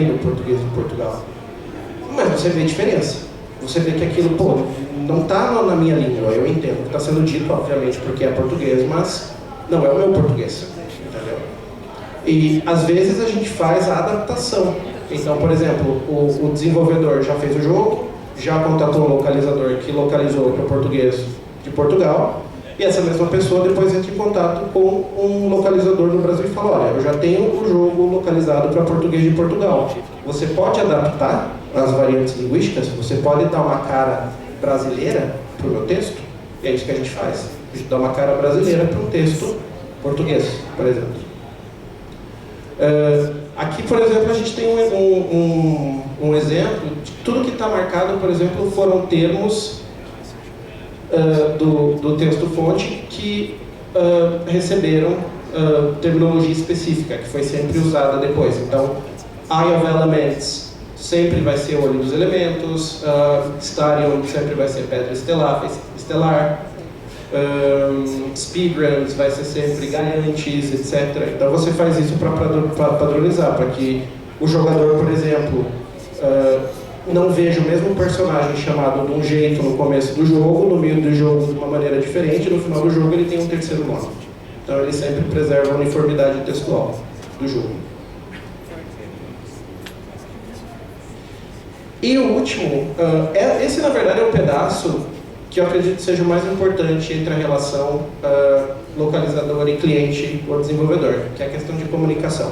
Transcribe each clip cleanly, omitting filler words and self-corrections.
no português de Portugal. Mas você vê a diferença. Você vê que aquilo, pô, não está na minha língua. Eu entendo que está sendo dito, obviamente, porque é português, mas não é o meu português. Entendeu? E, às vezes, a gente faz a adaptação. Então, por exemplo, o desenvolvedor já fez o jogo, já contatou um localizador que localizou para o português de Portugal, e essa mesma pessoa depois entra em contato com um localizador no Brasil e fala: olha, eu já tenho o jogo localizado para português de Portugal. Você pode adaptar as variantes linguísticas? Você pode dar uma cara brasileira para o meu texto? E é isso que a gente faz. A gente dá uma cara brasileira para um texto português, por exemplo. Aqui, por exemplo, a gente tem um exemplo de tudo que está marcado, por exemplo, foram termos do texto-fonte que receberam terminologia específica, que foi sempre usada depois. Então, Eye of Elements sempre vai ser o olho dos elementos, Starion sempre vai ser pedra estelar, Speedruns vai ser sempre galhantes, etc. Então você faz isso para padronizar, para que o jogador, por exemplo, não veja o mesmo personagem chamado de um jeito no começo do jogo, no meio do jogo de uma maneira diferente, e no final do jogo ele tem um terceiro nome. Então ele sempre preserva a uniformidade textual do jogo. E o último, esse na verdade é o pedaço que eu acredito seja o mais importante entre a relação localizador e cliente ou desenvolvedor, que é a questão de comunicação.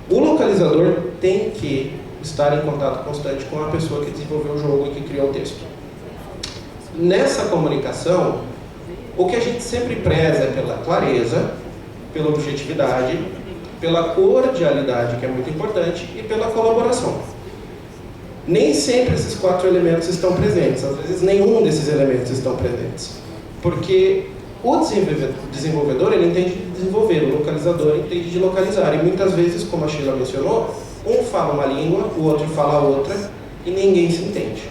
O localizador tem que estar em contato constante com a pessoa que desenvolveu o jogo e que criou o texto. Nessa comunicação, o que a gente sempre preza é pela clareza, pela objetividade, pela cordialidade, que é muito importante, e pela colaboração. Nem sempre esses 4 elementos estão presentes, às vezes nenhum desses elementos estão presentes. Porque o desenvolvedor ele entende de desenvolver, o localizador entende de localizar, e muitas vezes, como a Sheila mencionou, um fala uma língua, o outro fala outra, e ninguém se entende.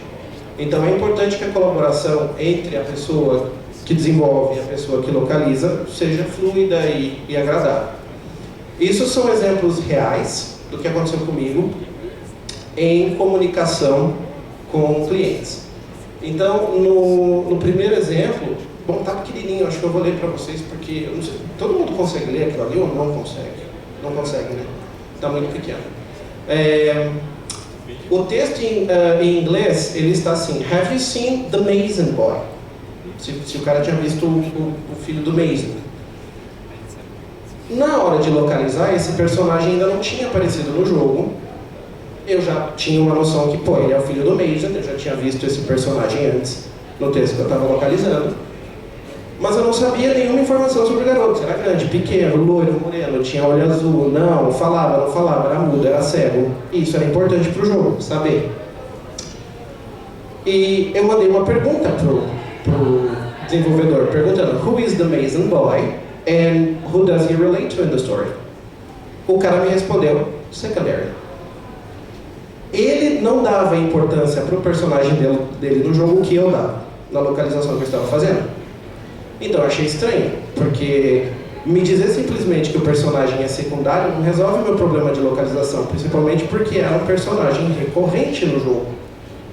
Então é importante que a colaboração entre a pessoa que desenvolve e a pessoa que localiza seja fluida e agradável. Isso são exemplos reais do que aconteceu comigo em comunicação com clientes. Então, no primeiro exemplo, bom, tá pequenininho, acho que eu vou ler para vocês, porque eu não sei, todo mundo consegue ler aquilo ali ou não consegue? Não consegue, né? Está muito pequeno. O texto em inglês, ele está assim: Have you seen the Mason Boy? Se o cara tinha visto o filho do Mason. Na hora de localizar, esse personagem ainda não tinha aparecido no jogo. Eu já tinha uma noção que, pô, ele é o filho do Mason, eu já tinha visto esse personagem antes no texto que eu estava localizando. Mas eu não sabia nenhuma informação sobre o garoto. Era grande, pequeno, loiro, moreno, tinha olho azul, não falava, era mudo, era cego. Isso era importante para o jogo, saber. E eu mandei uma pergunta pro desenvolvedor, perguntando: Who is the Mason Boy and who does he relate to in the story? O cara me respondeu: Secondary. Ele não dava importância para o personagem dele no jogo que eu dava, na localização que eu estava fazendo. Então eu achei estranho, porque me dizer simplesmente que o personagem é secundário não resolve o meu problema de localização, principalmente porque era um personagem recorrente no jogo.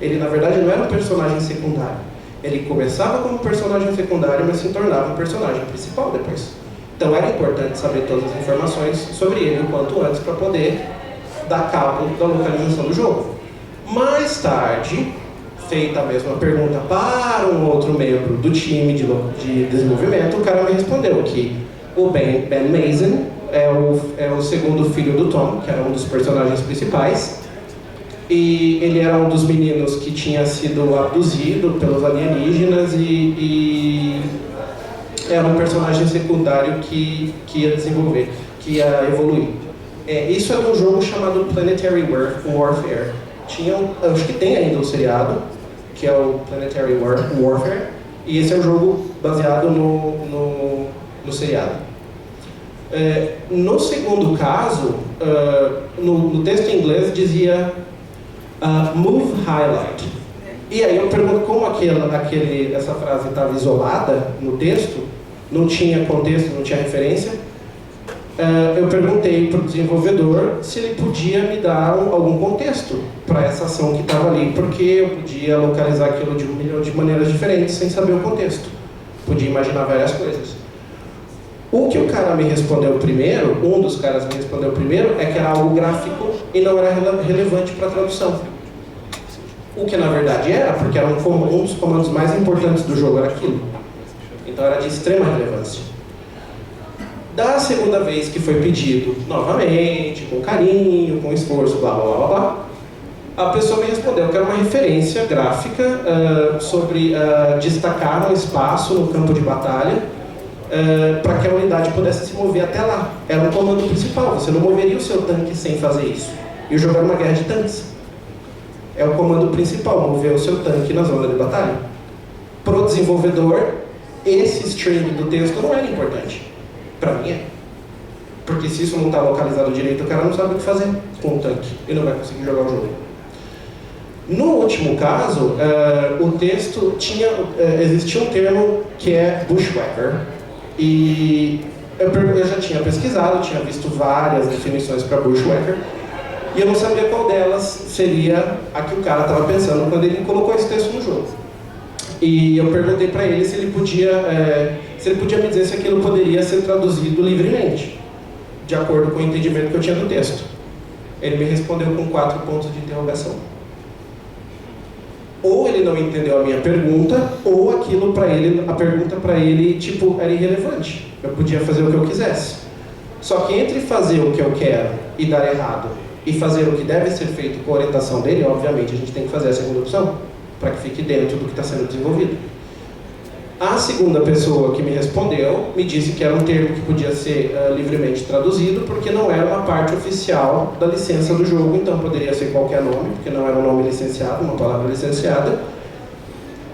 Ele, na verdade, não era um personagem secundário. Ele começava como personagem secundário, mas se tornava um personagem principal depois. Então era importante saber todas as informações sobre ele o quanto antes para poder dar cabo da localização do jogo. Mais tarde, feita a mesma pergunta para um outro membro do time de desenvolvimento, o cara me respondeu que o Ben Mason é o segundo filho do Tom, que era um dos personagens principais, e ele era um dos meninos que tinha sido abduzido pelos alienígenas e era um personagem secundário que ia desenvolver, que ia evoluir. Isso é de um jogo chamado Planetary Warfare. Acho que tem ainda o seriado, que é o Planetary Warfare, e esse é um jogo baseado no seriado. No segundo caso, no texto em inglês dizia Move Highlight. E aí eu pergunto como essa frase estava isolada no texto, não tinha contexto, não tinha referência. eu perguntei para o desenvolvedor se ele podia me dar algum contexto para essa ação que estava ali, porque eu podia localizar aquilo de 1 milhão de maneiras diferentes sem saber o contexto. Podia imaginar várias coisas. O que o cara me respondeu primeiro, um dos caras me respondeu primeiro, é que era algo gráfico e não era relevante para a tradução. O que na verdade era, porque era um dos comandos mais importantes do jogo, era aquilo. Então era de extrema relevância. Da segunda vez que foi pedido, novamente, com carinho, com esforço, blá blá blá blá, a pessoa me respondeu que era uma referência gráfica sobre destacar um espaço no campo de batalha para que a unidade pudesse se mover até lá. Era um comando principal, você não moveria o seu tanque sem fazer isso. E o jogo era uma guerra de tanques. É o comando principal, mover o seu tanque na zona de batalha. Para o desenvolvedor, esse string do texto não era importante. Para mim é. Porque se isso não está localizado direito, o cara não sabe o que fazer com o tanque e não vai conseguir jogar o jogo. No último caso, o texto existia um termo que é bushwhacker. E eu já tinha pesquisado, tinha visto várias definições para bushwhacker. E eu não sabia qual delas seria a que o cara estava pensando quando ele colocou esse texto no jogo. E eu perguntei para ele se ele podia me dizer se aquilo poderia ser traduzido livremente, de acordo com o entendimento que eu tinha do texto. Ele me respondeu com 4 pontos de interrogação. Ou ele não entendeu a minha pergunta, ou aquilo para ele, a pergunta para ele, tipo, era irrelevante. Eu podia fazer o que eu quisesse. Só que entre fazer o que eu quero e dar errado, e fazer o que deve ser feito com a orientação dele, obviamente a gente tem que fazer a segunda opção, para que fique dentro do que está sendo desenvolvido. A segunda pessoa que me respondeu me disse que era um termo que podia ser livremente traduzido, porque não era uma parte oficial da licença do jogo, então poderia ser qualquer nome, porque não era um nome licenciado, uma palavra licenciada,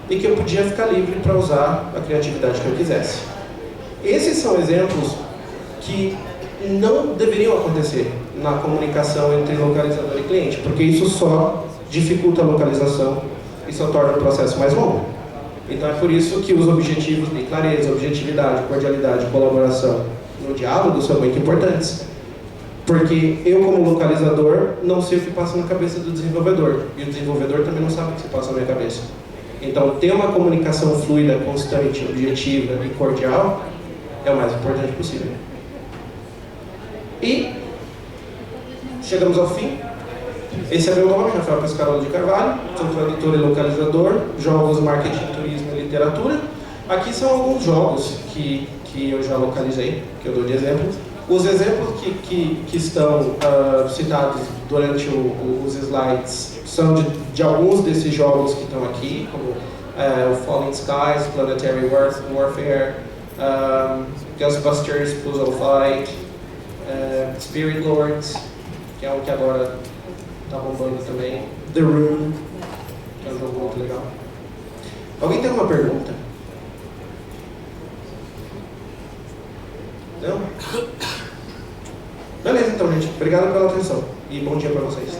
e que eu podia ficar livre para usar a criatividade que eu quisesse. Esses são exemplos que não deveriam acontecer na comunicação entre localizador e cliente, porque isso só dificulta a localização e só torna o processo mais longo. Então é por isso que os objetivos de clareza, objetividade, cordialidade, colaboração no diálogo são muito importantes. Porque eu, como localizador, não sei o que passa na cabeça do desenvolvedor, e o desenvolvedor também não sabe o que se passa na minha cabeça. Então ter uma comunicação fluida, constante, objetiva e cordial é o mais importante possível. E chegamos ao fim. Esse é meu nome, Rafael Pescarolo de Carvalho, sou tradutor e localizador, jogos, marketing, turismo e literatura. Aqui são alguns jogos que eu já localizei, que eu dou de exemplo. Os exemplos que estão citados durante os slides são de alguns desses jogos que estão aqui, como o Falling Skies, Planetary Warfare, Ghostbusters, Puzzle Fight, Spirit Lords, que é um que agora está bombando também, The Room, que é um jogo muito legal. Alguém tem alguma pergunta? Não? Beleza então, gente. Obrigado pela atenção e bom dia para vocês.